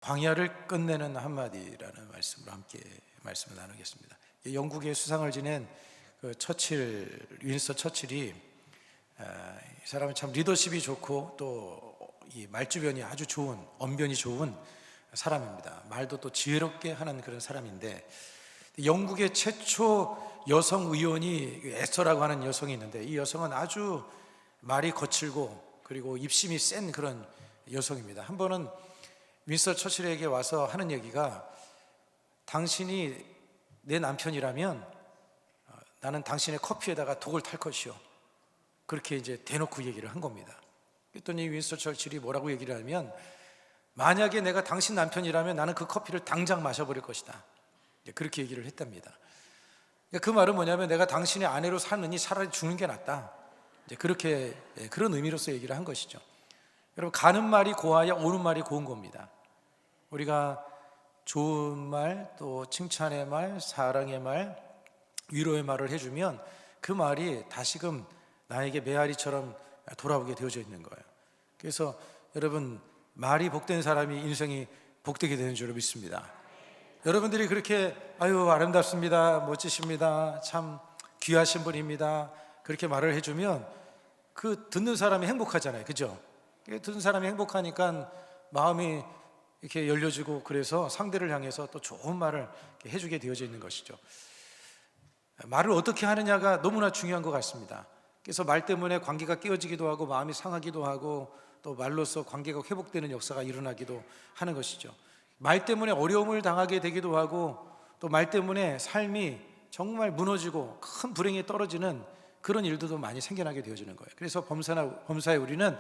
광야를 끝내는 한마디라는 말씀으로 함께 말씀을 나누겠습니다. 영국의 수상을 지낸 윈스턴 처칠이 이 사람은 참 리더십이 좋고 또 이 말주변이 아주 좋은, 언변이 좋은 사람입니다. 말도 또 지혜롭게 하는 그런 사람인데, 영국의 최초 여성 의원이 에스터라고 하는 여성이 있는데, 이 여성은 아주 말이 거칠고 그리고 입심이 센 그런 여성입니다. 한 번은 윈스턴 처칠에게 와서 하는 얘기가, 당신이 내 남편이라면 나는 당신의 커피에다가 독을 탈 것이요, 그렇게 이제 대놓고 얘기를 한 겁니다. 그랬더니 윈스턴 처칠이 뭐라고 얘기를 하면, 만약에 내가 당신 남편이라면 나는 그 커피를 당장 마셔버릴 것이다, 그렇게 얘기를 했답니다. 그 말은 뭐냐면, 내가 당신의 아내로 사느니 차라리 죽는 게 낫다, 그렇게, 그런 의미로서 얘기를 한 것이죠. 여러분, 가는 말이 고와야 오는 말이 고운 겁니다. 우리가 좋은 말, 또 칭찬의 말, 사랑의 말, 위로의 말을 해주면 그 말이 다시금 나에게 메아리처럼 돌아오게 되어져 있는 거예요. 그래서 여러분, 말이 복된 사람이 인생이 복되게 되는 줄 믿습니다. 여러분들이 그렇게 아유 아름답습니다, 멋지십니다, 참 귀하신 분입니다, 그렇게 말을 해주면 그 듣는 사람이 행복하잖아요, 그죠? 듣는 사람이 행복하니까 마음이 이렇게 열려지고, 그래서 상대를 향해서 또 좋은 말을 해주게 되어져 있는 것이죠. 말을 어떻게 하느냐가 너무나 중요한 것 같습니다. 그래서 말 때문에 관계가 깨어지기도 하고 마음이 상하기도 하고, 또 말로써 관계가 회복되는 역사가 일어나기도 하는 것이죠. 말 때문에 어려움을 당하게 되기도 하고, 또 말 때문에 삶이 정말 무너지고 큰 불행에 떨어지는 그런 일들도 많이 생겨나게 되어지는 거예요. 그래서 범사에 우리는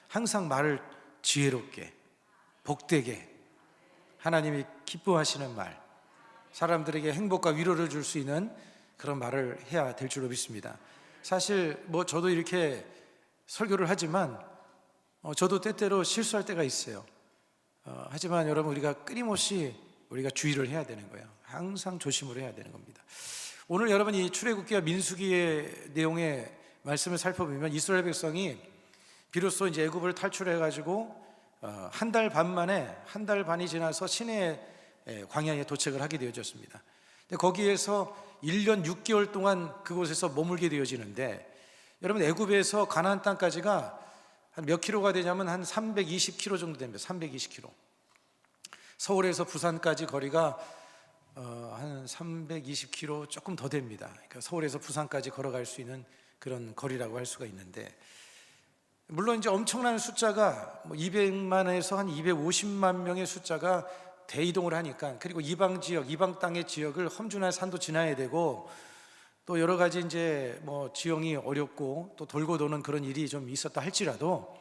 항상 말을 지혜롭게, 복되게, 하나님이 기뻐하시는 말, 사람들에게 행복과 위로를 줄 수 있는 그런 말을 해야 될 줄로 믿습니다. 사실 저도 이렇게 설교를 하지만 저도 때때로 실수할 때가 있어요. 하지만 여러분, 우리가 끊임없이 우리가 주의를 해야 되는 거예요. 항상 조심을 해야 되는 겁니다. 오늘 여러분, 이 출애굽기와 민수기의 내용의 말씀을 살펴보면, 이스라엘 백성이 비로소 이제 애굽을 탈출해가지고 한 달 반이 지나서 시내 광야에 도착을 하게 되어졌습니다. 근데 거기에서 1년 6개월 동안 그곳에서 머물게 되어지는데, 여러분, 애굽에서 가나안 땅까지가 한 몇 킬로가 되냐면 한 320km 정도 됩니다. 320km. 서울에서 부산까지 거리가 한 320km 조금 더 됩니다. 그러니까 서울에서 부산까지 걸어갈 수 있는 그런 거리라고 할 수가 있는데, 물론 이제 엄청난 숫자가 200만에서 한 250만 명의 숫자가 대이동을 하니까, 그리고 이방 땅의 지역을 험준한 산도 지나야 되고, 또 여러 가지 이제 지형이 어렵고 또 돌고 도는 그런 일이 좀 있었다 할지라도,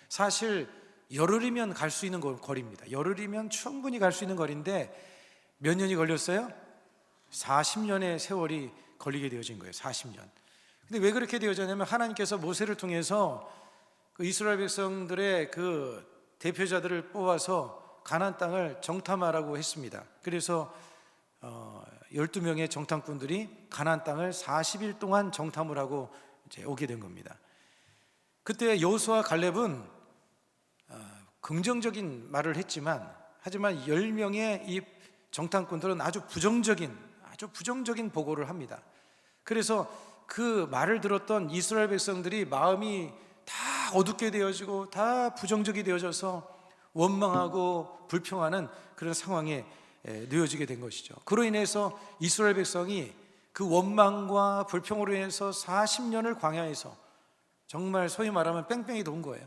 사실 열흘이면 갈 수 있는 거리입니다. 열흘이면 충분히 갈 수 있는 거리인데 몇 년이 걸렸어요? 40년의 세월이 걸리게 되어진 거예요. 40년. 근데 왜 그렇게 되어졌냐면, 하나님께서 모세를 통해서 그 이스라엘 백성들의 그 대표자들을 뽑아서 가나안 땅을 정탐하라고 했습니다. 그래서 12명의 정탐꾼들이 가나안 땅을 40일 동안 정탐을 하고 이제 오게 된 겁니다. 그때 여호수아와 갈렙은 긍정적인 말을 했지만, 하지만 10명의 이 정탐꾼들은 아주 부정적인 보고를 합니다. 그래서 그 말을 들었던 이스라엘 백성들이 마음이 다 어둡게 되어지고 다 부정적이 되어져서 원망하고 불평하는 그런 상황에 놓여지게 된 것이죠. 그로 인해서 이스라엘 백성이 그 원망과 불평으로 인해서 40년을 광야에서 정말 소위 말하면 뺑뺑이 돈 거예요.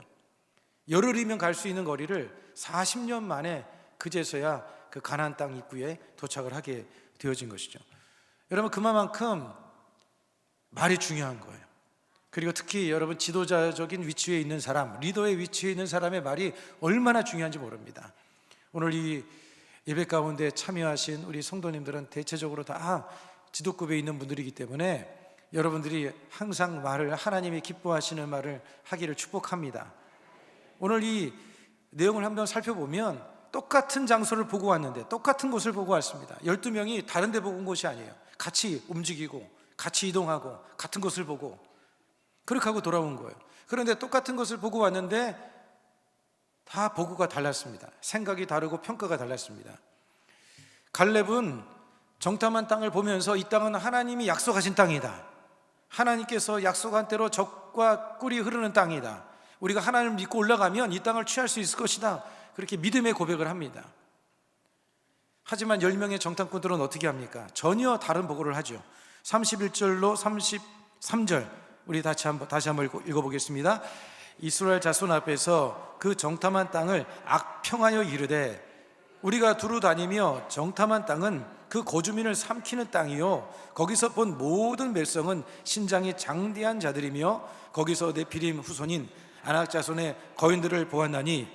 열흘이면 갈 수 있는 거리를 40년 만에 그제서야 그 가나안 땅 입구에 도착을 하게 되어진 것이죠. 여러분, 그만큼 말이 중요한 거예요. 그리고 특히 여러분, 지도자적인 위치에 있는 사람, 리더의 위치에 있는 사람의 말이 얼마나 중요한지 모릅니다. 오늘 이 예배 가운데 참여하신 우리 성도님들은 대체적으로 다 지도급에 있는 분들이기 때문에 여러분들이 항상 하나님이 기뻐하시는 말을 하기를 축복합니다. 오늘 이 내용을 한번 살펴보면, 똑같은 장소를 보고 왔는데, 똑같은 곳을 보고 왔습니다. 12명이 다른 데 보고 온 곳이 아니에요. 같이 움직이고 같이 이동하고 같은 곳을 보고 그렇게 하고 돌아온 거예요. 그런데 똑같은 것을 보고 왔는데 다 보고가 달랐습니다. 생각이 다르고 평가가 달랐습니다. 갈렙은 정탐한 땅을 보면서 이 땅은 하나님이 약속하신 땅이다, 하나님께서 약속한 대로 젖과 꿀이 흐르는 땅이다, 우리가 하나님을 믿고 올라가면 이 땅을 취할 수 있을 것이다, 그렇게 믿음의 고백을 합니다. 하지만 10명의 정탐꾼들은 어떻게 합니까? 전혀 다른 보고를 하죠. 31절로 33절 우리 다시 한번 읽어보겠습니다. 이스라엘 자손 앞에서 그 정탐한 땅을 악평하여 이르되 우리가 두루 다니며 정탐한 땅은 그 거주민을 삼키는 땅이요 거기서 본 모든 백성은 신장이 장대한 자들이며 거기서 네피림 후손인 아낙 자손의 거인들을 보았나니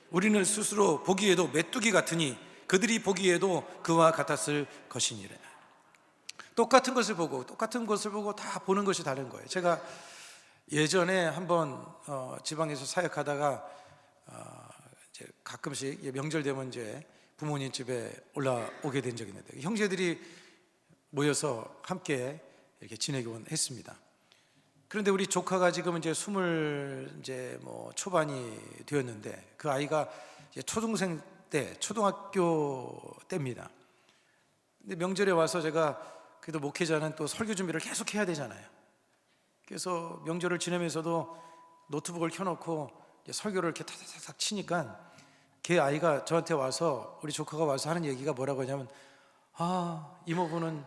우리는 스스로 보기에도 메뚜기 같으니 그들이 보기에도 그와 같았을 것이니라. 똑같은 것을 보고 다 보는 것이 다른 거예요. 제가 예전에 한번 지방에서 사역하다가 이제 가끔씩 명절 되면 이제 부모님 집에 올라오게 된 적이 있는데 형제들이 모여서 함께 이렇게 지내곤 했습니다. 그런데 우리 조카가 지금 이제 20 초반이 되었는데 그 아이가 이제 초등생 때, 초등학교 때입니다. 근데 명절에 와서 제가 그래도 목회자는 또 설교 준비를 계속 해야 되잖아요. 그래서 명절을 지내면서도 노트북을 켜놓고 설교를 이렇게 탁탁탁 치니까 걔 아이가 저한테 와서, 우리 조카가 와서 하는 얘기가 뭐라고 하냐면, 이모부는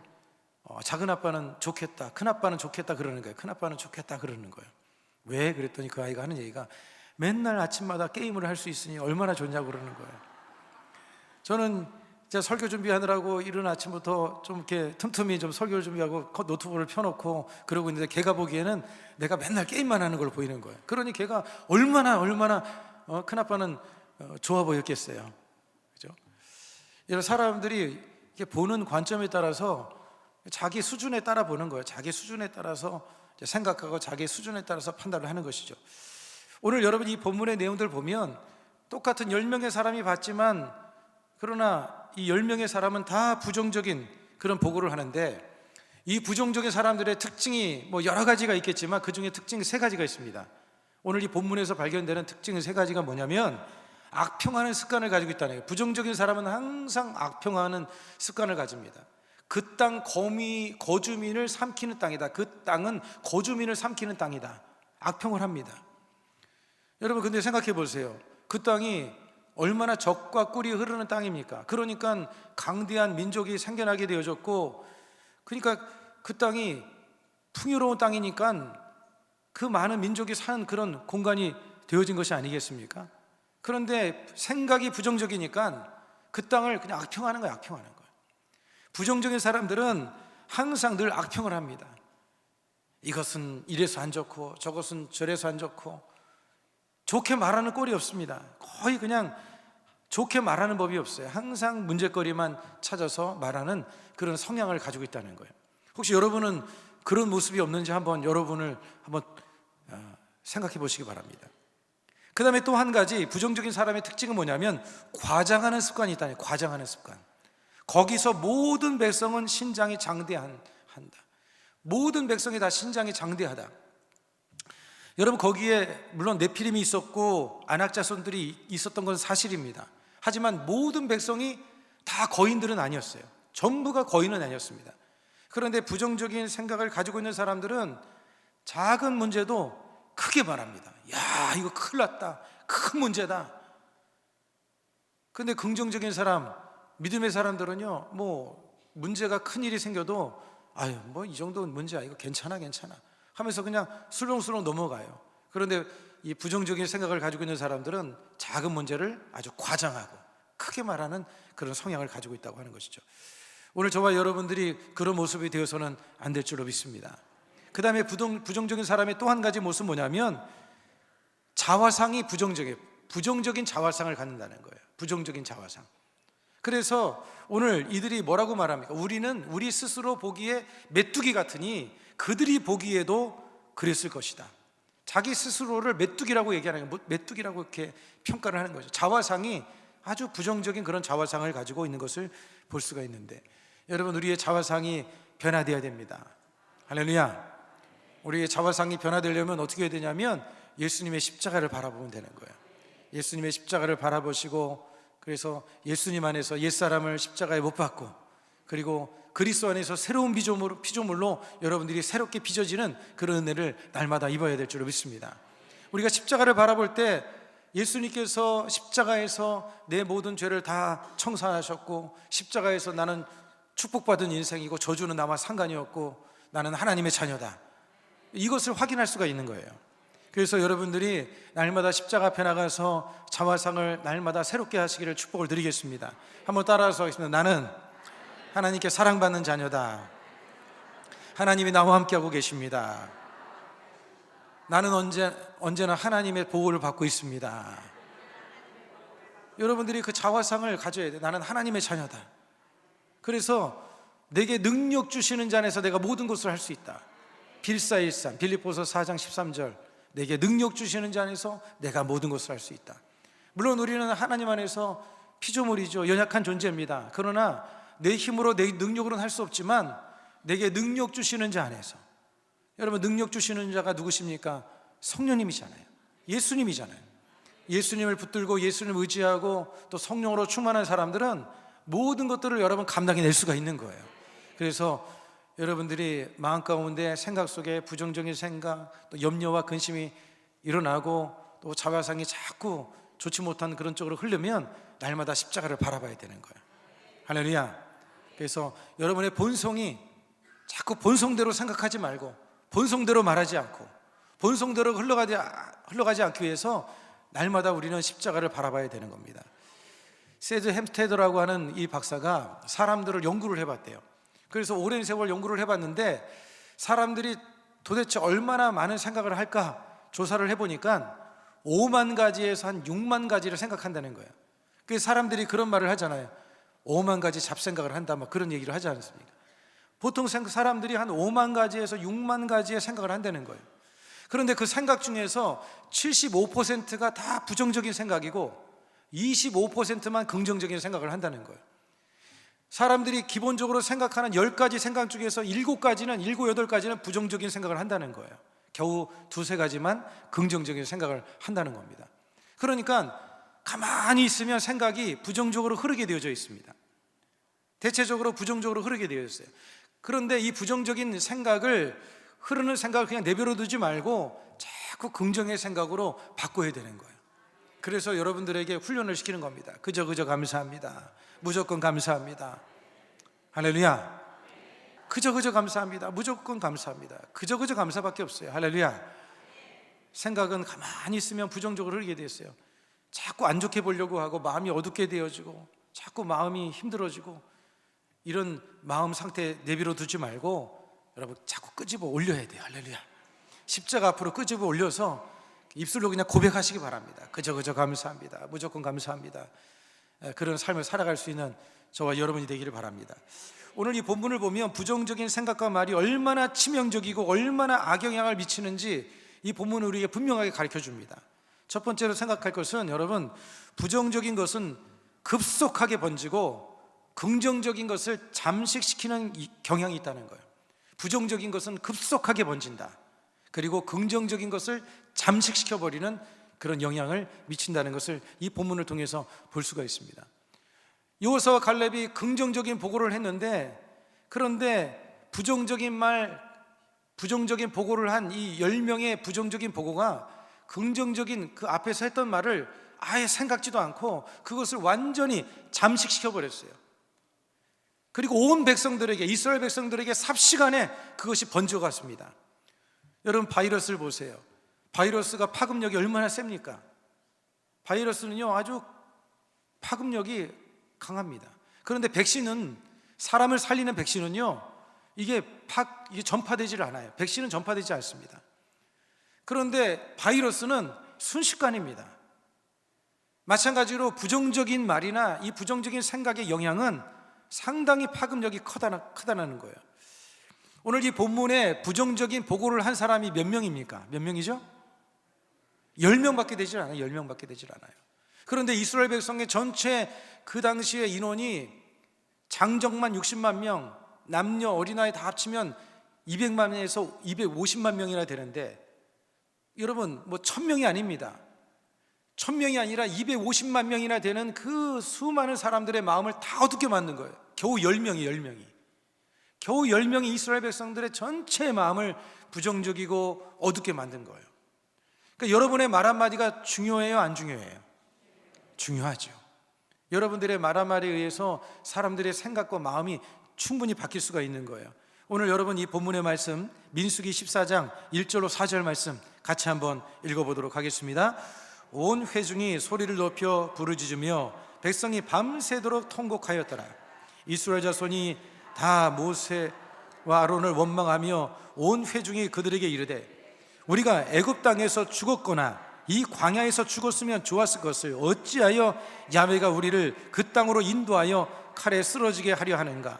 작은 아빠는 좋겠다, 큰 아빠는 좋겠다 그러는 거예요. 큰 아빠는 좋겠다 그러는 거예요. 왜? 그랬더니 그 아이가 하는 얘기가 맨날 아침마다 게임을 할 수 있으니 얼마나 좋냐고 그러는 거예요. 저는 제가 설교 준비하느라고 이른 아침부터 좀 이렇게 틈틈이 좀 설교를 준비하고 노트북을 펴놓고 그러고 있는데 걔가 보기에는 내가 맨날 게임만 하는 걸 보이는 거예요. 그러니 걔가 얼마나 큰아빠는 좋아 보였겠어요. 그죠? 이런 사람들이 이렇게 보는 관점에 따라서 자기 수준에 따라 보는 거예요. 자기 수준에 따라서 생각하고 자기 수준에 따라서 판단을 하는 것이죠. 오늘 여러분 이 본문의 내용들 보면 똑같은 10명의 사람이 봤지만, 그러나 이 10명의 사람은 다 부정적인 그런 보고를 하는데, 이 부정적인 사람들의 특징이 여러 가지가 있겠지만 그 중에 특징이 3가지가 있습니다. 오늘 이 본문에서 발견되는 특징은 3가지가 뭐냐면 악평하는 습관을 가지고 있다는 거예요. 부정적인 사람은 항상 악평하는 습관을 가집니다. 그 땅 거주민을 삼키는 땅이다. 그 땅은 거주민을 삼키는 땅이다. 악평을 합니다. 여러분 근데 생각해 보세요. 그 땅이 얼마나 젖과 꿀이 흐르는 땅입니까? 그러니까 강대한 민족이 생겨나게 되어졌고, 그러니까 그 땅이 풍요로운 땅이니까 그 많은 민족이 사는 그런 공간이 되어진 것이 아니겠습니까? 그런데 생각이 부정적이니까 그 땅을 그냥 악평하는 거예요. 악평하는 거예요. 부정적인 사람들은 항상 늘 악평을 합니다. 이것은 이래서 안 좋고 저것은 저래서 안 좋고, 좋게 말하는 꼴이 없습니다. 거의 그냥 좋게 말하는 법이 없어요. 항상 문제거리만 찾아서 말하는 그런 성향을 가지고 있다는 거예요. 혹시 여러분은 그런 모습이 없는지 여러분을 한번 생각해 보시기 바랍니다. 그 다음에 또 한 가지 부정적인 사람의 특징은 뭐냐면 과장하는 습관이 있다니. 과장하는 습관. 거기서 모든 백성은 신장이 장대한다. 모든 백성이 다 신장이 장대하다. 여러분 거기에 물론 네피림이 있었고 아낙 자손들이 있었던 건 사실입니다. 하지만 모든 백성이 다 거인들은 아니었어요. 전부가 거인은 아니었습니다. 그런데 부정적인 생각을 가지고 있는 사람들은 작은 문제도 크게 말합니다. 야, 이거 큰일 났다, 큰 문제다. 그런데 긍정적인 사람, 믿음의 사람들은요, 문제가 큰 일이 생겨도 이 정도는 문제야, 이거 괜찮아 하면서 그냥 술렁술렁 넘어가요. 그런데 이 부정적인 생각을 가지고 있는 사람들은 작은 문제를 아주 과장하고 크게 말하는 그런 성향을 가지고 있다고 하는 것이죠. 오늘 저와 여러분들이 그런 모습이 되어서는 안 될 줄로 믿습니다. 그 다음에 부정적인 사람의 또 한 가지 모습은 뭐냐면 자화상이 부정적이에요. 부정적인 자화상을 갖는다는 거예요. 부정적인 자화상. 그래서 오늘 이들이 뭐라고 말합니까? 우리는 우리 스스로 보기에 메뚜기 같으니 그들이 보기에도 그랬을 것이다. 자기 스스로를 메뚜기라고 얘기하는 거예요. 메뚜기라고 이렇게 평가를 하는 거죠. 자화상이 아주 부정적인 그런 자화상을 가지고 있는 것을 볼 수가 있는데, 여러분 우리의 자화상이 변화되어야 됩니다. 할렐루야. 우리의 자화상이 변화되려면 어떻게 해야 되냐면 예수님의 십자가를 바라보면 되는 거예요. 예수님의 십자가를 바라보시고, 그래서 예수님 안에서 옛사람을 십자가에 못 박고, 그리고 그리스도 안에서 새로운 피조물로 여러분들이 새롭게 빚어지는 그런 은혜를 날마다 입어야 될 줄로 믿습니다. 우리가 십자가를 바라볼 때 예수님께서 십자가에서 내 모든 죄를 다 청산하셨고, 십자가에서 나는 축복받은 인생이고 저주는 나와 상관이 없고 나는 하나님의 자녀다, 이것을 확인할 수가 있는 거예요. 그래서 여러분들이 날마다 십자가 앞에 나가서 자화상을 날마다 새롭게 하시기를 축복을 드리겠습니다. 한번 따라서 하겠습니다. 나는 하나님께 사랑받는 자녀다. 하나님이 나와 함께하고 계십니다. 나는 언제나 하나님의 보호를 받고 있습니다. 여러분들이 그 자화상을 가져야 돼요. 나는 하나님의 자녀다. 그래서 내게 능력 주시는 자 안에서 내가 모든 것을 할 수 있다. 빌사일산 빌립보서 4장 13절, 내게 능력 주시는 자 안에서 내가 모든 것을 할 수 있다. 물론 우리는 하나님 안에서 피조물이죠. 연약한 존재입니다. 그러나 내 힘으로 내 능력으로는 할 수 없지만 내게 능력 주시는 자 안에서, 여러분 능력 주시는 자가 누구십니까? 성령님이잖아요. 예수님이잖아요. 예수님을 붙들고 예수님을 의지하고 또 성령으로 충만한 사람들은 모든 것들을 여러분 감당해낼 수가 있는 거예요. 그래서 여러분들이 마음 가운데 생각 속에 부정적인 생각, 또 염려와 근심이 일어나고 또 자화상이 자꾸 좋지 못한 그런 쪽으로 흐르면 날마다 십자가를 바라봐야 되는 거예요. 할렐루야. 그래서 여러분의 본성이 자꾸 본성대로 생각하지 말고 본성대로 말하지 않고 본성대로 흘러가지 않기 위해서 날마다 우리는 십자가를 바라봐야 되는 겁니다. 세드 햄스테드라고 하는 이 박사가 사람들을 연구를 해봤대요. 그래서 오랜 세월 연구를 해봤는데 사람들이 도대체 얼마나 많은 생각을 할까 조사를 해보니까 5만 가지에서 한 6만 가지를 생각한다는 거예요. 그래서 사람들이 그런 말을 하잖아요. 5만 가지 잡생각을 한다, 막 그런 얘기를 하지 않습니까? 보통 사람들이 한 5만 가지에서 6만 가지의 생각을 한다는 거예요. 그런데 그 생각 중에서 75%가 다 부정적인 생각이고 25%만 긍정적인 생각을 한다는 거예요. 사람들이 기본적으로 생각하는 10가지 생각 중에서 7가지는 7, 8가지는 부정적인 생각을 한다는 거예요. 겨우 2, 3가지만 긍정적인 생각을 한다는 겁니다. 그러니까 가만히 있으면 생각이 부정적으로 흐르게 되어져 있습니다. 대체적으로 부정적으로 흐르게 되어 있어요. 그런데 이 부정적인 생각을, 흐르는 생각을 그냥 내버려 두지 말고 자꾸 긍정의 생각으로 바꿔야 되는 거예요. 그래서 여러분들에게 훈련을 시키는 겁니다. 그저 감사합니다. 무조건 감사합니다. 할렐루야. 그저 감사합니다. 무조건 감사합니다. 그저 감사밖에 없어요. 할렐루야. 생각은 가만히 있으면 부정적으로 흐르게 되어 있어요. 자꾸 안 좋게 보려고 하고 마음이 어둡게 되어지고 자꾸 마음이 힘들어지고, 이런 마음 상태 내버려 두지 말고 여러분 자꾸 끄집어 올려야 돼요. 할렐루야. 십자가 앞으로 끄집어 올려서 입술로 그냥 고백하시기 바랍니다. 그저 감사합니다. 무조건 감사합니다. 그런 삶을 살아갈 수 있는 저와 여러분이 되기를 바랍니다. 오늘 이 본문을 보면 부정적인 생각과 말이 얼마나 치명적이고 얼마나 악영향을 미치는지 이 본문은 우리에게 분명하게 가르쳐 줍니다. 첫 번째로 생각할 것은, 여러분, 부정적인 것은 급속하게 번지고 긍정적인 것을 잠식시키는 경향이 있다는 거예요. 부정적인 것은 급속하게 번진다. 그리고 긍정적인 것을 잠식시켜버리는 그런 영향을 미친다는 것을 이 본문을 통해서 볼 수가 있습니다. 여호수아와 갈렙이 긍정적인 보고를 했는데, 그런데 부정적인 보고를 한 이 10명의 부정적인 보고가 긍정적인 그 앞에서 했던 말을 아예 생각지도 않고 그것을 완전히 잠식시켜 버렸어요. 그리고 온 백성들에게, 이스라엘 백성들에게 삽시간에 그것이 번져갔습니다. 여러분, 바이러스를 보세요. 바이러스가 파급력이 얼마나 셉니까? 바이러스는요 아주 파급력이 강합니다. 그런데 백신은, 사람을 살리는 백신은요 이게 전파되지를 않아요. 백신은 전파되지 않습니다. 그런데 바이러스는 순식간입니다. 마찬가지로 부정적인 말이나 이 부정적인 생각의 영향은 상당히 파급력이 크다는 거예요. 오늘 이 본문에 부정적인 보고를 한 사람이 몇 명입니까? 몇 명이죠? 10명밖에 되질 않아요. 10명밖에 되질 않아요. 그런데 이스라엘 백성의 전체 그 당시의 인원이 장정만 60만 명, 남녀 어린아이 다 합치면 200만에서 250만 명이나 되는데, 여러분 1000명이 아닙니다. 1000명이 아니라 250만 명이나 되는 그 수많은 사람들의 마음을 다 어둡게 만든 거예요. 겨우 10명이 겨우 10명이 이스라엘 백성들의 전체 마음을 부정적이고 어둡게 만든 거예요. 그러니까 여러분의 말 한마디가 중요해요, 안 중요해요? 중요하죠. 여러분들의 말 한마디에 의해서 사람들의 생각과 마음이 충분히 바뀔 수가 있는 거예요. 오늘 여러분 이 본문의 말씀 민수기 14장 1절로 4절 말씀 같이 한번 읽어보도록 하겠습니다. 온 회중이 소리를 높여 부르짖으며 백성이 밤새도록 통곡하였더라. 이스라엘 자손이 다 모세와 아론을 원망하며 온 회중이 그들에게 이르되 우리가 애굽 땅에서 죽었거나 이 광야에서 죽었으면 좋았을 것을 어찌하여 야훼가 우리를 그 땅으로 인도하여 칼에 쓰러지게 하려 하는가?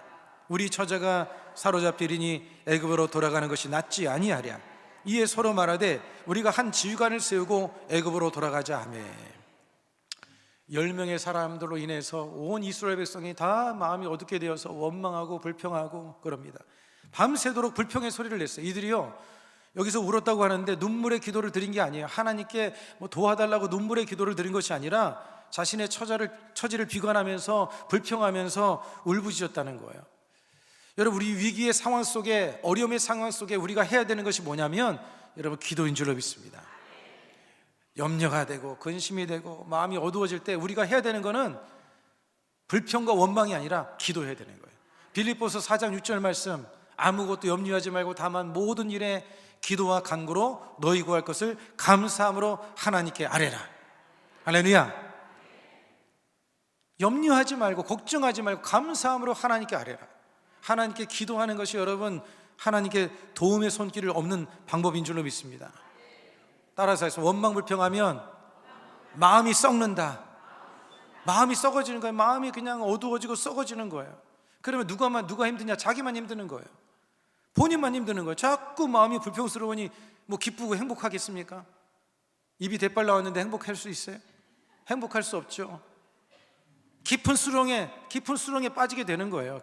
우리 처자가 사로잡히리니 애굽으로 돌아가는 것이 낫지 아니하랴. 이에 서로 말하되 우리가 한 지휘관을 세우고 애굽으로 돌아가자 하매 10명의 사람들로 인해서 온 이스라엘 백성이 다 마음이 어둡게 되어서 원망하고 불평하고 그럽니다. 밤새도록 불평의 소리를 냈어요. 이들이요 여기서 울었다고 하는데 눈물의 기도를 드린 게 아니에요. 하나님께 도와달라고 눈물의 기도를 드린 것이 아니라 자신의 처지를 비관하면서 불평하면서 울부짖었다는 거예요. 여러분 우리 위기의 상황 속에 어려움의 상황 속에 우리가 해야 되는 것이 뭐냐면 여러분 기도인 줄로 믿습니다. 염려가 되고 근심이 되고 마음이 어두워질 때 우리가 해야 되는 것은 불평과 원망이 아니라 기도해야 되는 거예요. 빌립보서 4장 6절 말씀 아무것도 염려하지 말고 다만 모든 일에 기도와 간구로 너희 구할 것을 감사함으로 하나님께 아뢰라. 할렐루야. 염려하지 말고 걱정하지 말고 감사함으로 하나님께 아뢰라. 하나님께 기도하는 것이 여러분 하나님께 도움의 손길을 얻는 방법인 줄로 믿습니다. 따라서 해서 원망불평하면 마음이 썩는다. 마음이 썩어지는 거예요. 마음이 그냥 어두워지고 썩어지는 거예요. 그러면 누가 힘드냐? 자기만 힘드는 거예요. 본인만 힘드는 거예요. 자꾸 마음이 불평스러우니 기쁘고 행복하겠습니까? 입이 대빨 나왔는데 행복할 수 있어요? 행복할 수 없죠. 깊은 수렁에 빠지게 되는 거예요.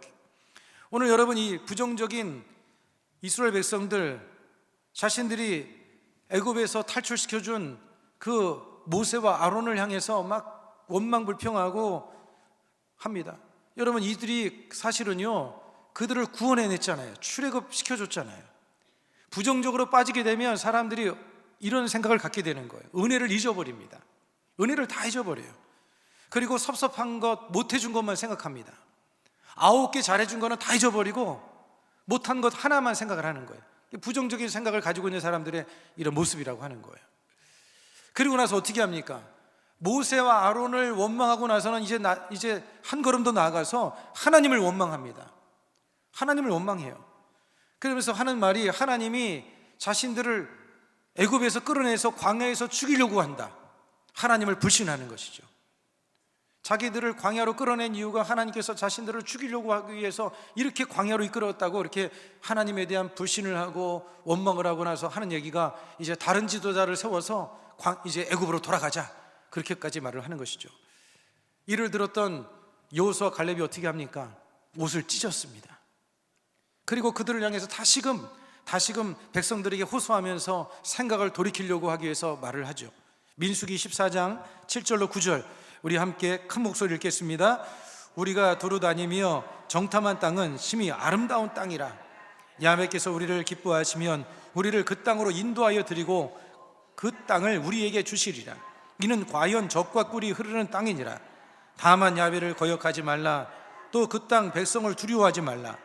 오늘 여러분 이 부정적인 이스라엘 백성들 자신들이 애굽에서 탈출시켜준 그 모세와 아론을 향해서 막 원망불평하고 합니다. 여러분 이들이 사실은요 그들을 구원해냈잖아요. 출애굽 시켜줬잖아요. 부정적으로 빠지게 되면 사람들이 이런 생각을 갖게 되는 거예요. 은혜를 잊어버립니다. 은혜를 다 잊어버려요. 그리고 섭섭한 것, 못해준 것만 생각합니다. 9개 잘해준 거는 다 잊어버리고 못한 것 하나만 생각을 하는 거예요. 부정적인 생각을 가지고 있는 사람들의 이런 모습이라고 하는 거예요. 그리고 나서 어떻게 합니까? 모세와 아론을 원망하고 나서는 이제 한 걸음 더 나아가서 하나님을 원망합니다. 하나님을 원망해요. 그러면서 하는 말이 하나님이 자신들을 애굽에서 끌어내서 광야에서 죽이려고 한다. 하나님을 불신하는 것이죠. 자기들을 광야로 끌어낸 이유가 하나님께서 자신들을 죽이려고 하기 위해서 이렇게 광야로 이끌었다고 이렇게 하나님에 대한 불신을 하고 원망을 하고 나서 하는 얘기가 이제 다른 지도자를 세워서 이제 애굽으로 돌아가자 그렇게까지 말을 하는 것이죠. 이를 들었던 여호수아 갈렙이 어떻게 합니까? 옷을 찢었습니다. 그리고 그들을 향해서 다시금 백성들에게 호소하면서 생각을 돌이키려고 하기 위해서 말을 하죠. 민수기 14장 7절로 9절 우리 함께 큰 목소리를 읽겠습니다. 우리가 두루 다니며 정탐한 땅은 심히 아름다운 땅이라. 야훼께서 우리를 기뻐하시면 우리를 그 땅으로 인도하여 드리고 그 땅을 우리에게 주시리라. 이는 과연 젖과 꿀이 흐르는 땅이니라. 다만 야훼를 거역하지 말라. 또 그 땅 백성을 두려워하지 말라.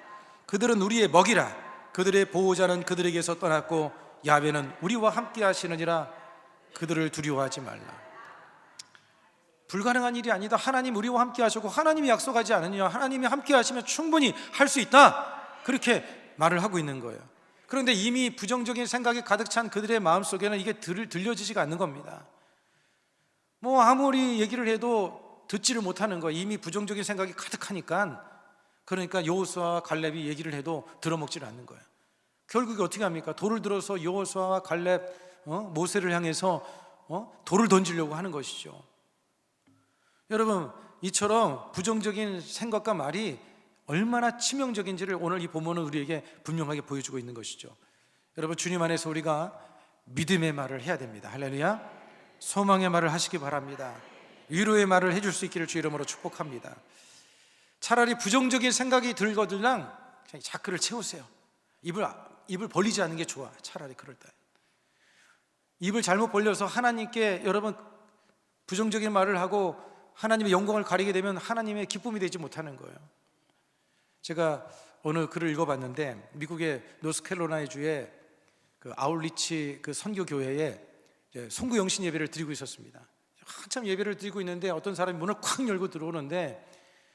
그들은 우리의 먹이라. 그들의 보호자는 그들에게서 떠났고 야훼는 우리와 함께 하시느니라. 그들을 두려워하지 말라. 불가능한 일이 아니다. 하나님 우리와 함께 하셨고 하나님이 약속하지 않으냐. 하나님이 함께 하시면 충분히 할 수 있다. 그렇게 말을 하고 있는 거예요. 그런데 이미 부정적인 생각이 가득 찬 그들의 마음속에는 이게 들려지지가 않는 겁니다. 아무리 얘기를 해도 듣지를 못하는 거예요. 이미 부정적인 생각이 가득하니까. 그러니까 여호수아와 갈렙이 얘기를 해도 들어먹지를 않는 거예요. 결국에 어떻게 합니까? 돌을 들어서 여호수아와 갈렙 모세를 향해서 돌을 던지려고 하는 것이죠. 여러분 이처럼 부정적인 생각과 말이 얼마나 치명적인지를 오늘 이 본문은 우리에게 분명하게 보여주고 있는 것이죠. 여러분 주님 안에서 우리가 믿음의 말을 해야 됩니다. 할렐루야. 소망의 말을 하시기 바랍니다. 위로의 말을 해줄 수 있기를 주 이름으로 축복합니다. 차라리 부정적인 생각이 들거들랑 그냥 자크를 채우세요. 입을 벌리지 않는 게 좋아. 차라리 그럴 때 입을 잘못 벌려서 하나님께 여러분 부정적인 말을 하고 하나님의 영광을 가리게 되면 하나님의 기쁨이 되지 못하는 거예요. 제가 어느 글을 읽어봤는데 미국의 노스캐롤라이나 주의 그 아울리치 그 선교교회에 송구 영신 예배를 드리고 있었습니다. 한참 예배를 드리고 있는데 어떤 사람이 문을 콱 열고 들어오는데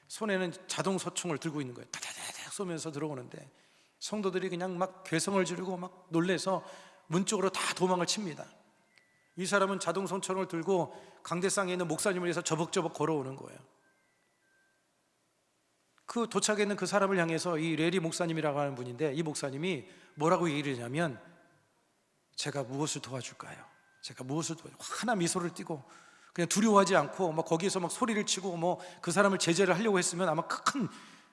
손에는 자동 소총을 들고 있는 거예요. 다다다닥 쏘면서 들어오는데 성도들이 그냥 막 괴성을 지르고 막 놀래서 문 쪽으로 다 도망을 칩니다. 이 사람은 자동 소총을 들고 강대상에 있는 목사님을 위해서 저벅저벅 걸어오는 거예요. 그 도착해 있는 그 사람을 향해서 이 레리 목사님이라고 하는 분인데 이 목사님이 뭐라고 얘기를 하냐면 제가 무엇을 도와줄까요? 제가 무엇을 도와줄까요? 하나 미소를 띠고 그냥 두려워하지 않고 막 거기에서 막 소리를 치고 뭐 그 사람을 제재를 하려고 했으면 아마 큰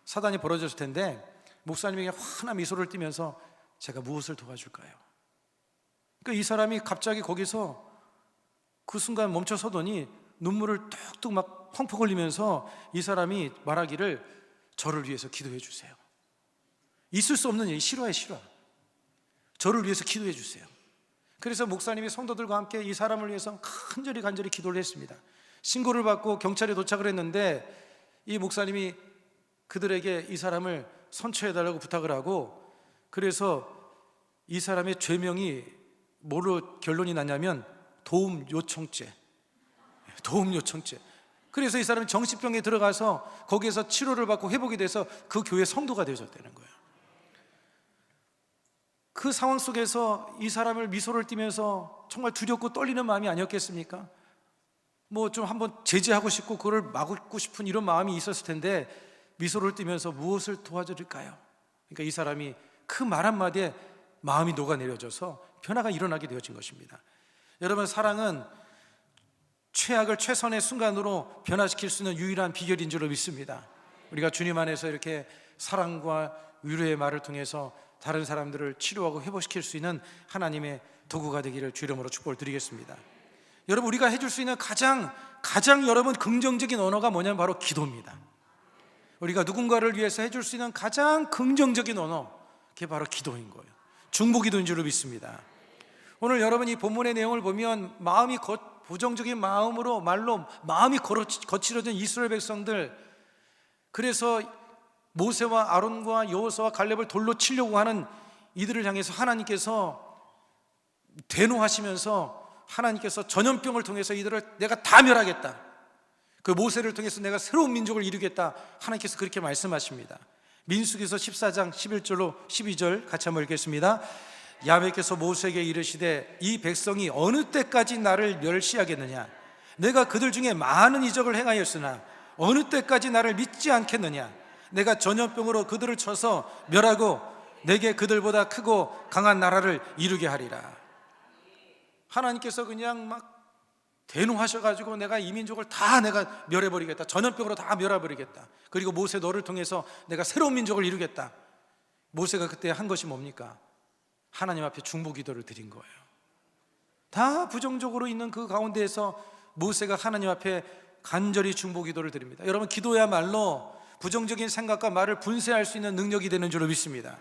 사단이 벌어졌을 텐데 목사님이 그냥 화나 미소를 띠면서 제가 무엇을 도와줄까요? 그러니까 이 사람이 갑자기 거기서 그 순간 멈춰서더니 눈물을 뚝뚝 막 펑펑 흘리면서 이 사람이 말하기를 저를 위해서 기도해 주세요. 있을 수 없는 일이 실화에 실화. 저를 위해서 기도해 주세요. 그래서 목사님이 성도들과 함께 이 사람을 위해서 간절히 기도를 했습니다. 신고를 받고 경찰에 도착을 했는데 이 목사님이 그들에게 이 사람을 선처해달라고 부탁을 하고 그래서 이 사람의 죄명이 뭐로 결론이 났냐면 도움 요청죄. 그래서 이 사람이 정신병에 들어가서 거기에서 치료를 받고 회복이 돼서 그 교회 성도가 되어졌다는 거예요. 그 상황 속에서 이 사람을 미소를 띠면서 정말 두렵고 떨리는 마음이 아니었겠습니까? 뭐 좀 한번 제지하고 싶고 그걸 막고 싶은 이런 마음이 있었을 텐데 미소를 띠면서 무엇을 도와드릴까요? 그러니까 이 사람이 그 말 한마디에 마음이 녹아내려져서 변화가 일어나게 되어진 것입니다. 여러분, 사랑은 최악을 최선의 순간으로 변화시킬 수 있는 유일한 비결인 줄로 믿습니다. 우리가 주님 안에서 이렇게 사랑과 위로의 말을 통해서 다른 사람들을 치료하고 회복시킬 수 있는 하나님의 도구가 되기를 주 이름으로 축복을 드리겠습니다. 여러분, 우리가 해줄 수 있는 가장 여러분 긍정적인 언어가 뭐냐면 바로 기도입니다. 우리가 누군가를 위해서 해줄 수 있는 가장 긍정적인 언어, 그게 바로 기도인 거예요. 중보기도인 줄로 믿습니다. 오늘 여러분 이 본문의 내용을 보면 부정적인 마음으로 말로 마음이 거칠어진 이스라엘 백성들, 그래서 모세와 아론과 여호수아와 갈렙을 돌로 치려고 하는 이들을 향해서 하나님께서 대노하시면서 하나님께서 전염병을 통해서 이들을 내가 다 멸하겠다, 그 모세를 통해서 내가 새로운 민족을 이루겠다, 하나님께서 그렇게 말씀하십니다. 민수기서 14장 11절로 12절 같이 한번 읽겠습니다. 야훼께서 모세에게 이르시되 이 백성이 어느 때까지 나를 멸시하겠느냐? 내가 그들 중에 많은 이적을 행하였으나 어느 때까지 나를 믿지 않겠느냐? 내가 전염병으로 그들을 쳐서 멸하고 내게 그들보다 크고 강한 나라를 이루게 하리라. 하나님께서 그냥 막 대노하셔가지고 내가 이 민족을 다 내가 멸해버리겠다, 전염병으로 다 멸해버리겠다, 그리고 모세 너를 통해서 내가 새로운 민족을 이루겠다. 모세가 그때 한 것이 뭡니까? 하나님 앞에 중보기도를 드린 거예요. 다 부정적으로 있는 그 가운데에서 모세가 하나님 앞에 간절히 중보기도를 드립니다. 여러분, 기도야말로 부정적인 생각과 말을 분쇄할 수 있는 능력이 되는 줄로 믿습니다.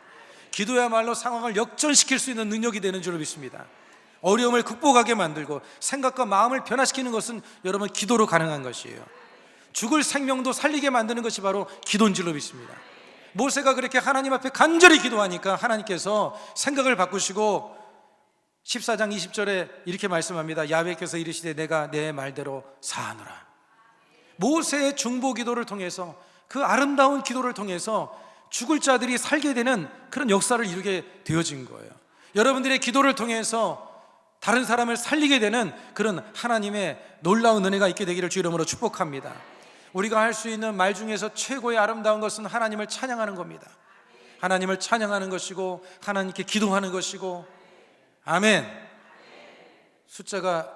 기도야말로 상황을 역전시킬 수 있는 능력이 되는 줄로 믿습니다. 어려움을 극복하게 만들고 생각과 마음을 변화시키는 것은 여러분 기도로 가능한 것이에요. 죽을 생명도 살리게 만드는 것이 바로 기도인 줄로 믿습니다. 모세가 그렇게 하나님 앞에 간절히 기도하니까 하나님께서 생각을 바꾸시고 14장 20절에 이렇게 말씀합니다. 야훼께서 이르시되 내가 내 말대로 사하노라. 모세의 중보 기도를 통해서, 그 아름다운 기도를 통해서 죽을 자들이 살게 되는 그런 역사를 이루게 되어진 거예요. 여러분들의 기도를 통해서 다른 사람을 살리게 되는 그런 하나님의 놀라운 은혜가 있게 되기를 주 이름으로 축복합니다. 우리가 할 수 있는 말 중에서 최고의 아름다운 것은 하나님을 찬양하는 겁니다. 하나님을 찬양하는 것이고 하나님께 기도하는 것이고. 아멘. 숫자가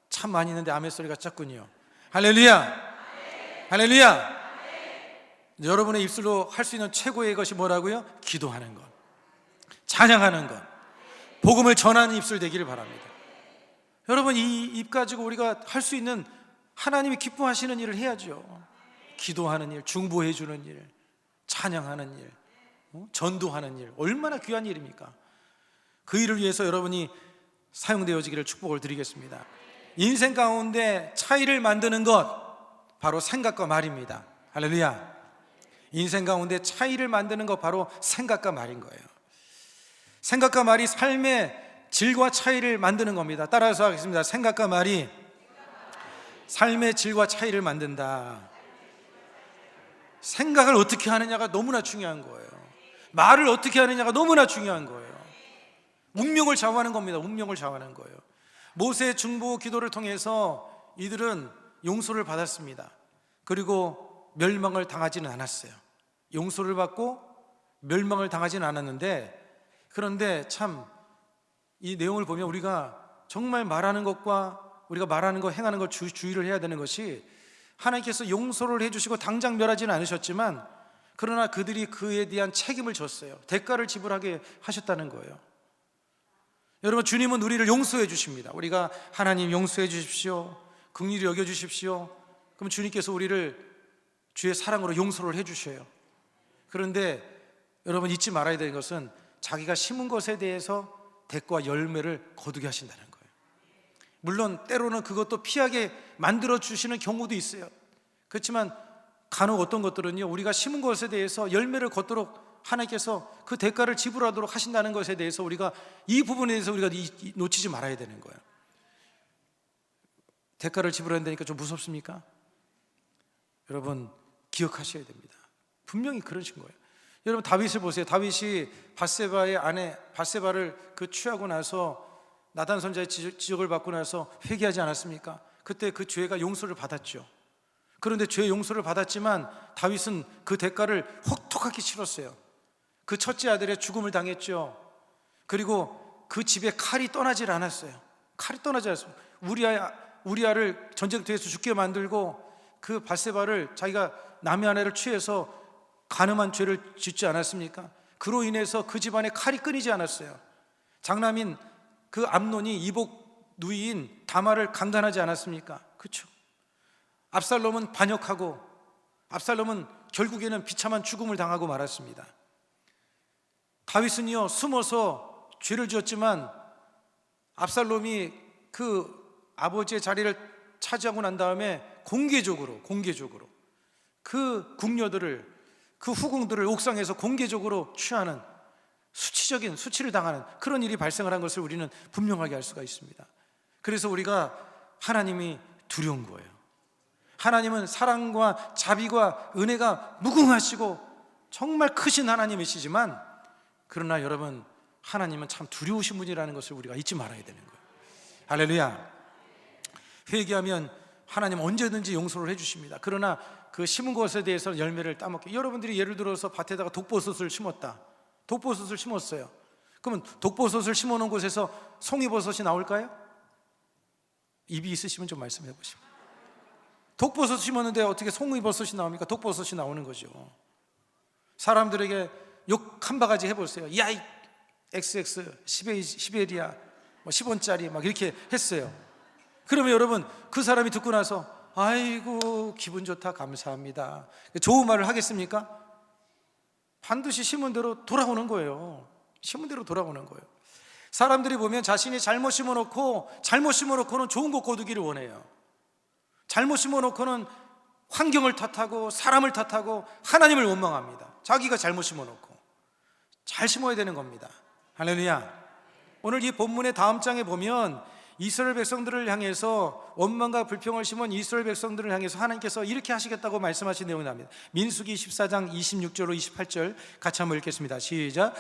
참 많이 있는데 아멘 소리가 작군요. 할렐루야. 할렐루야. 여러분의 입술로 할 수 있는 최고의 것이 뭐라고요? 기도하는 것, 찬양하는 것, 복음을 전하는 입술 되기를 바랍니다. 여러분, 이 입 가지고 우리가 할 수 있는 하나님이 기뻐하시는 일을 해야죠. 기도하는 일, 중보해 주는 일, 찬양하는 일, 전도하는 일, 얼마나 귀한 일입니까? 그 일을 위해서 여러분이 사용되어지기를 축복을 드리겠습니다. 인생 가운데 차이를 만드는 것, 바로 생각과 말입니다. 할렐루야. 인생 가운데 차이를 만드는 것, 바로 생각과 말인 거예요. 생각과 말이 삶의 질과 차이를 만드는 겁니다. 따라서 하겠습니다. 생각과 말이 삶의 질과 차이를 만든다. 생각을 어떻게 하느냐가 너무나 중요한 거예요. 말을 어떻게 하느냐가 너무나 중요한 거예요. 운명을 좌우하는 겁니다. 운명을 좌우하는 거예요. 모세의 중보 기도를 통해서 이들은 용서를 받았습니다. 그리고 멸망을 당하지는 않았어요. 용서를 받고 멸망을 당하지는 않았는데, 그런데 참 이 내용을 보면 우리가 정말 말하는 것과 우리가 말하는 것, 행하는 것 주의를 해야 되는 것이, 하나님께서 용서를 해주시고 당장 멸하지는 않으셨지만, 그러나 그들이 그에 대한 책임을 졌어요. 대가를 지불하게 하셨다는 거예요. 여러분, 주님은 우리를 용서해 주십니다. 우리가 하나님 용서해 주십시오, 긍휼히 여겨 주십시오, 그럼 주님께서 우리를 주의 사랑으로 용서를 해 주셔요. 그런데 여러분, 잊지 말아야 되는 것은 자기가 심은 것에 대해서 대가와 열매를 거두게 하신다는 거예요. 물론 때로는 그것도 피하게 만들어 주시는 경우도 있어요. 그렇지만 간혹 어떤 것들은요, 우리가 심은 것에 대해서 열매를 걷도록 하나님께서 그 대가를 지불하도록 하신다는 것에 대해서 우리가 이 부분에 대해서 우리가 놓치지 말아야 되는 거예요. 대가를 지불해야 되니까 좀 무섭습니까? 여러분, 기억하셔야 됩니다. 분명히 그러신 거예요. 여러분, 다윗을 보세요. 다윗이 밧세바의 아내 밧세바를 취하고 나서 나단 선지자의 지적을 받고 나서 회개하지 않았습니까? 그때 그 죄가 용서를 받았죠. 그런데 죄의 용서를 받았지만 다윗은 그 대가를 혹독하게 치렀어요. 그 첫째 아들의 죽음을 당했죠. 그리고 그 집에 칼이 떠나질 않았어요. 칼이 떠나지 않았어요. 우리아를 전쟁터에서 죽게 만들고 그 밧세바를, 자기가 남의 아내를 취해서 간음한 죄를 짓지 않았습니까? 그로 인해서 그 집안에 칼이 끊이지 않았어요. 장남인 그 암논이 이복 누이인 다말을 강간하지 않았습니까? 그렇죠. 압살롬은 반역하고, 압살롬은 결국에는 비참한 죽음을 당하고 말았습니다. 다윗은요, 숨어서 죄를 지었지만 압살롬이 그 아버지의 자리를 차지하고 난 다음에 공개적으로 그 궁녀들을, 그 후궁들을 옥상에서 공개적으로 취하는, 수치를 당하는 그런 일이 발생을 한 것을 우리는 분명하게 알 수가 있습니다. 그래서 우리가 하나님이 두려운 거예요. 하나님은 사랑과 자비와 은혜가 무궁하시고 정말 크신 하나님이시지만, 그러나 여러분, 하나님은 참 두려우신 분이라는 것을 우리가 잊지 말아야 되는 거예요. 할렐루야. 회개하면 하나님 언제든지 용서를 해주십니다. 그러나 그 심은 것에 대해서 열매를 따먹게, 여러분들이 예를 들어서 밭에다가 독버섯을 심었다. 독버섯을 심었어요. 그러면 독버섯을 심어놓은 곳에서 송이버섯이 나올까요? 입이 있으시면 좀 말씀해 보시면. 독버섯 심었는데 어떻게 송이버섯이 나옵니까? 독버섯이 나오는 거죠. 사람들에게 욕 한 바가지 해보세요. 야, 이 XX 시베리아 10원짜리 막 이렇게 했어요. 그러면 여러분, 그 사람이 듣고 나서 아이고 기분 좋다, 감사합니다, 좋은 말을 하겠습니까? 반드시 심은 대로 돌아오는 거예요. 심은 대로 돌아오는 거예요. 사람들이 보면 자신이 잘못 심어놓고는 좋은 것 거두기를 원해요. 잘못 심어놓고는 환경을 탓하고 사람을 탓하고 하나님을 원망합니다. 자기가 잘못 심어놓고. 잘 심어야 되는 겁니다. 할렐루야. 오늘 이 본문의 다음 장에 보면 이스라엘 백성들을 향해서 원망과 불평을 심은 이스라엘 백성들을 향해서 하나님께서 이렇게 하시겠다고 말씀하신 내용이 나옵니다. 민수기 14장 26절로 28절 같이 한번 읽겠습니다. 시작.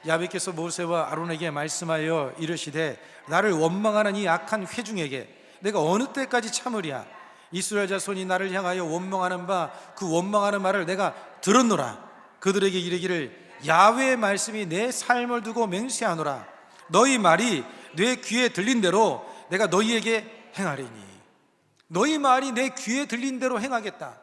야훼께서 모세와 아론에게 말씀하여 이르시되 나를 원망하는 이 악한 회중에게 내가 어느 때까지 참으랴. 이스라엘 자손이 나를 향하여 원망하는 바 그 원망하는 말을 내가 들었노라. 그들에게 이르기를 야훼의 말씀이 내 삶을 두고 맹세하노라. 너희 말이 내 귀에 들린 대로 내가 너희에게 행하리니. 너희 말이 내 귀에 들린 대로 행하겠다.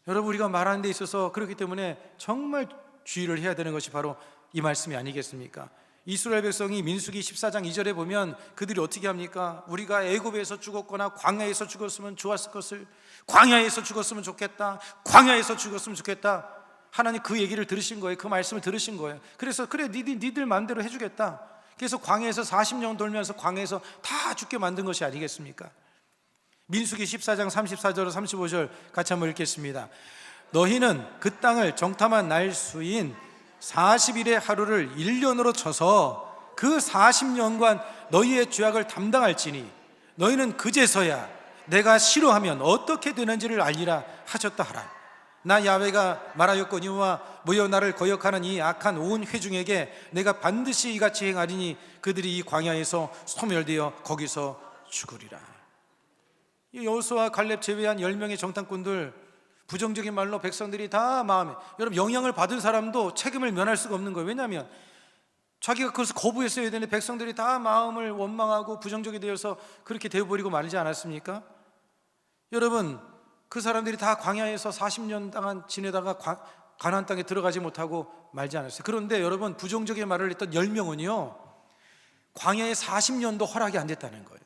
여러분, 우리가 말하는 데 있어서 그렇기 때문에 정말 주의를 해야 되는 것이 바로 이 말씀이 아니겠습니까? 이스라엘 백성이 민수기 14장 2절에 보면 그들이 어떻게 합니까? 우리가 애굽에서 죽었거나 광야에서 죽었으면 좋았을 것을, 광야에서 죽었으면 좋겠다, 광야에서 죽었으면 좋겠다. 하나님 그 얘기를 들으신 거예요. 그 말씀을 들으신 거예요. 그래서 그래, 니들 마음대로 해주겠다. 그래서 광야에서 40년 돌면서 광야에서 다 죽게 만든 것이 아니겠습니까? 민수기 14장 34절 35절 같이 한번 읽겠습니다. 너희는 그 땅을 정탐한 날 수인 40일의 하루를 1년으로 쳐서 그 40년간 너희의 죄악을 담당할지니 너희는 그제서야 내가 싫어하면 어떻게 되는지를 알리라 하셨다 하라. 나 야훼가 말하였거니와 모여 나를 거역하는 이 악한 온 회중에게 내가 반드시 이같이 행하리니 그들이 이 광야에서 소멸되어 거기서 죽으리라. 이 여호수아 갈렙 제외한 10명의 정탐꾼들, 부정적인 말로 백성들이 다 마음에, 여러분 영향을 받은 사람도 책임을 면할 수가 없는 거예요. 왜냐하면 자기가 그것을 거부했어야 되는데 백성들이 다 마음을 원망하고 부정적이 되어서 그렇게 되어버리고 말지 않았습니까? 여러분 그 사람들이 다 광야에서 40년 동안 지내다가 가나안 땅에 들어가지 못하고 말지 않았어요. 그런데 여러분 부정적인 말을 했던 10명은요 광야에 40년도 허락이 안 됐다는 거예요.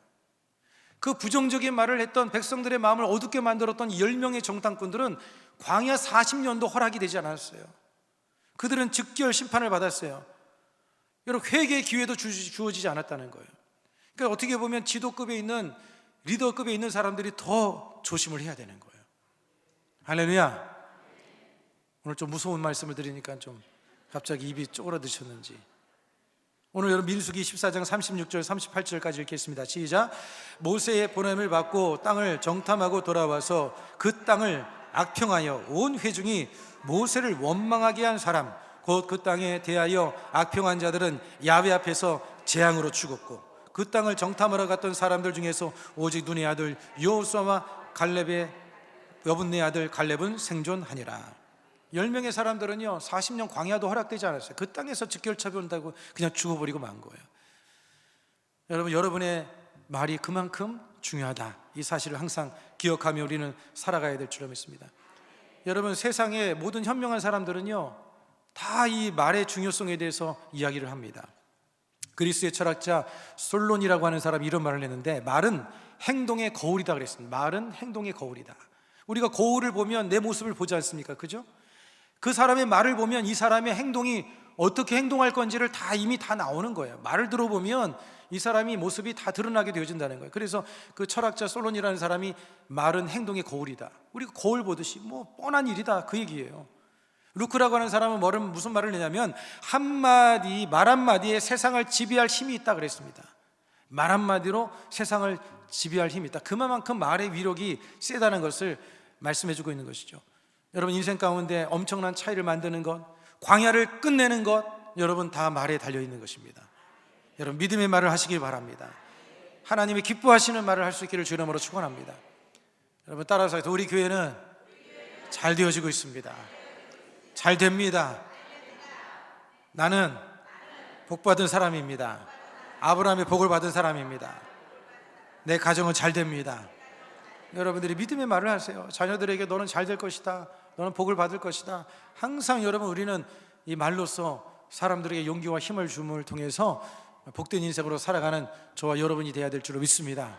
그 부정적인 말을 했던 백성들의 마음을 어둡게 만들었던 10명의 정탐꾼들은 광야 40년도 허락이 되지 않았어요. 그들은 즉결 심판을 받았어요. 여러분 회개의 기회도 주어지지 않았다는 거예요. 그러니까 어떻게 보면 지도급에 있는, 리더급에 있는 사람들이 더 조심을 해야 되는 거예요. 할렐루야. 오늘 좀 무서운 말씀을 드리니까 좀 갑자기 입이 쪼그라드셨는지. 오늘 여러분 민수기 14장 36절 38절까지 읽겠습니다. 시작. 모세의 보냄을 받고 땅을 정탐하고 돌아와서 그 땅을 악평하여 온 회중이 모세를 원망하게 한 사람 곧 그 땅에 대하여 악평한 자들은 야훼 앞에서 재앙으로 죽었고 그 땅을 정탐하러 갔던 사람들 중에서 오직 눈의 아들 여호수아와 갈렙의 여분네 아들 갈렙은 생존하니라. 10명의 사람들은요 40년 광야도 허락되지 않았어요. 그 땅에서 즉결차비 온다고 그냥 죽어버리고 만 거예요. 여러분 여러분의 말이 그만큼 중요하다, 이 사실을 항상 기억하며 우리는 살아가야 될 줄 믿습니다. 여러분 세상의 모든 현명한 사람들은요 다 이 말의 중요성에 대해서 이야기를 합니다. 그리스의 철학자 솔론이라고 하는 사람이 이런 말을 했는데 말은 행동의 거울이다 그랬습니다. 말은 행동의 거울이다. 우리가 거울을 보면 내 모습을 보지 않습니까? 그죠? 그 사람의 말을 보면 이 사람의 행동이 어떻게 행동할 건지를 다 이미 다 나오는 거예요. 말을 들어보면 이 사람이 모습이 다 드러나게 되어진다는 거예요. 그래서 그 철학자 솔론이라는 사람이 말은 행동의 거울이다, 우리가 거울 보듯이 뭐 뻔한 일이다 그 얘기예요. 루크라고 하는 사람은 무슨 말을 내냐면 말 한마디에 세상을 지배할 힘이 있다 그랬습니다. 말 한마디로 세상을 지배할 힘이 있다. 그만큼 말의 위력이 세다는 것을 말씀해주고 있는 것이죠. 여러분 인생 가운데 엄청난 차이를 만드는 것, 광야를 끝내는 것, 여러분 다 말에 달려있는 것입니다. 여러분 믿음의 말을 하시길 바랍니다. 하나님이 기뻐하시는 말을 할 수 있기를 주의 이름으로 축원합니다. 여러분 따라서 우리 교회는 잘 되어지고 있습니다. 잘 됩니다. 나는 복받은 사람입니다. 아브라함의 복을 받은 사람입니다. 내 가정은 잘 됩니다. 여러분들이 믿음의 말을 하세요. 자녀들에게 너는 잘 될 것이다, 너는 복을 받을 것이다. 항상 여러분 우리는 이 말로써 사람들에게 용기와 힘을 줌을 통해서 복된 인생으로 살아가는 저와 여러분이 되어야 될 줄로 믿습니다.